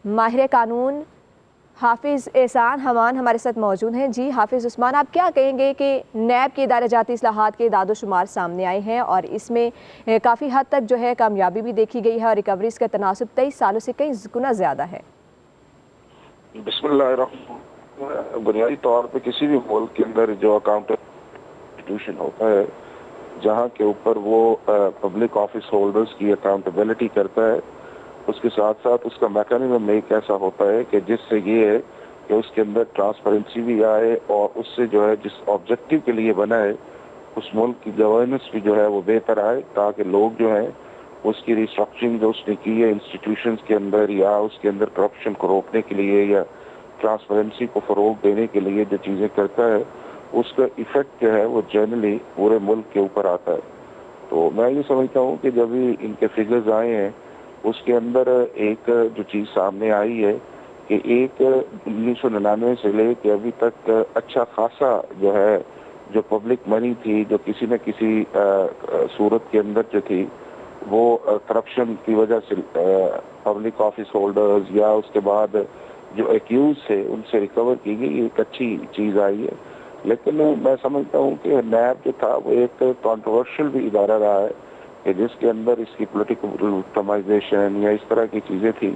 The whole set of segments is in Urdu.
ماہر قانون حافظ احسان حمان ہمارے ساتھ موجود ہیں۔ جی حافظ عثمان، آپ کیا کہیں گے کہ نیب کے ادارہ جاتی اصلاحات کے اعداد و شمار سامنے آئے ہیں اور اس میں کافی حد تک جو ہے کامیابی بھی دیکھی گئی ہے اور ریکوریز کا تناسب 23 سالوں سے کئی گنا زیادہ ہے؟ بسم اللہ الرحمن، بنیادی طور پہ کسی بھی ملک کے اندر جو انسٹیٹیوشن ہوتا ہے جہاں کے اوپر وہ پبلک آفس ہولڈرز کی اکاؤنٹیبلٹی کرتا ہے، اس کے ساتھ ساتھ اس کا میکانزم ایک ایسا ہوتا ہے کہ جس سے یہ ہے کہ اس کے اندر ٹرانسپیرنسی بھی آئے اور اس سے جو ہے جس آبجیکٹو کے لیے بنا ہے اس ملک کی گورننس بھی جو ہے وہ بہتر آئے، تاکہ لوگ جو ہیں اس کی ریسٹرکچرنگ جو اس نے کی ہے انسٹیٹیوشنز کے اندر یا اس کے اندر کرپشن کو روکنے کے لیے یا ٹرانسپیرنسی کو فروغ دینے کے لیے جو چیزیں کرتا ہے اس کا ایفیکٹ جو ہے وہ جنرلی پورے ملک کے اوپر آتا ہے۔ تو میں یہ سمجھتا ہوں کہ جب ان کے فگرز آئے ہیں اس کے اندر ایک جو چیز سامنے آئی ہے کہ ایک 1999 سے لے کے ابھی تک اچھا خاصا جو ہے جو پبلک منی تھی جو کسی نہ کسی صورت کے اندر جو تھی وہ کرپشن کی وجہ سے پبلک آفس ہولڈرز یا اس کے بعد جو ایکیوز تھے ان سے ریکور کی گئی، ایک اچھی چیز آئی ہے۔ لیکن میں سمجھتا ہوں کہ نیب جو تھا وہ ایک کانٹروورشل بھی ادارہ رہا ہے کہ جس کے اندر اس کی پولیٹیکل وکٹمائزیشن یا اس طرح کی چیزیں تھیں،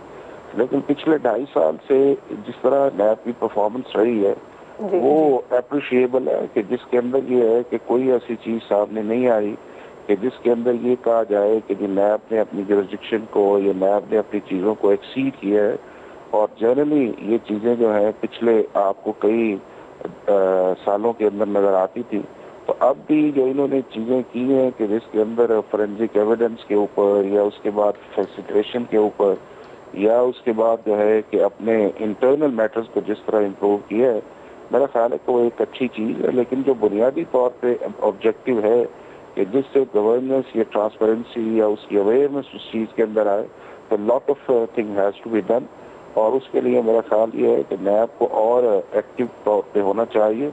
لیکن پچھلے 2.5 سال سے جس طرح نیب کی پرفارمنس رہی ہے وہ اپریشیبل ہے کہ جس کے اندر یہ ہے کہ کوئی ایسی چیز سامنے نہیں آئی کہ جس کے اندر یہ کہا جائے کہ نیب نے اپنی جورسڈکشن کو یا نیب نے اپنی چیزوں کو ایکسیڈ کیا ہے۔ اور جنرلی یہ چیزیں جو ہیں پچھلے آپ کو کئی سالوں کے اندر نظر آتی تھی، تو اب بھی جو انہوں نے چیزیں کی ہیں کہ جس کے اندر فورینزک ایویڈنس کے اوپر یا اس کے بعد فیسیلیٹیشن کے اوپر یا اس کے بعد جو ہے کہ اپنے انٹرنل میٹرز کو جس طرح امپروو کیا ہے، میرا خیال ہے کہ وہ ایک اچھی چیز ہے۔ لیکن جو بنیادی طور پہ آبجیکٹو ہے کہ جس سے گورننس یا ٹرانسپیرنسی یا اس کی اویئرنیس اس چیز کے اندر آئے، تو lot of thing has to be done, اور اس کے لیے میرا خیال یہ ہے کہ نیب کو اور ایکٹیو طور پہ ہونا چاہیے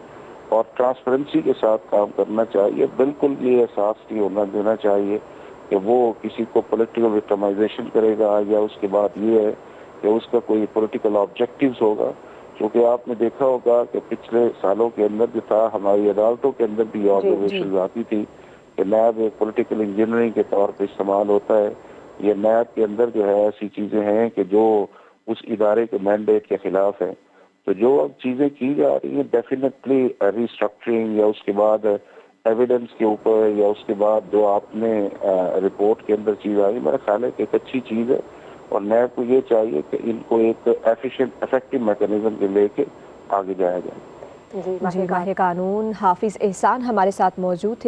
اور ٹرانسپیرنسی کے ساتھ کام کرنا چاہیے۔ بالکل یہ احساس نہیں ہونا دینا چاہیے کہ وہ کسی کو پولیٹیکل وکٹمائزیشن کرے گا یا اس کے بعد یہ ہے کہ اس کا کوئی پولیٹیکل آبجیکٹیوز ہوگا، کیونکہ آپ نے دیکھا ہوگا کہ پچھلے سالوں کے اندر جو تھا ہماری عدالتوں کے اندر بھی آبزرویشنز آتی تھی کہ نیب ایک پولیٹیکل انجینئرنگ کے طور پہ استعمال ہوتا ہے۔ یہ نیب کے اندر جو ہے ایسی چیزیں ہیں کہ جو اس ادارے کے مینڈیٹ کے خلاف ہے۔ تو جو اب چیزیں کی جا رہی ہیں ڈیفینیٹلی ریسٹرکچرنگ یا اس کے بعد ایویڈنس کے اوپر یا اس کے بعد جو آپ نے رپورٹ کے اندر چیز آئی، میرا خیال ہے کہ ایک اچھی چیز ہے اور نیب کو یہ چاہیے کہ ان کو ایک ایفیشینٹ افیکٹو میکانزم کے لے کے آگے جایا جائے۔ ماہر قانون حافظ احسان ہمارے ساتھ موجود تھے۔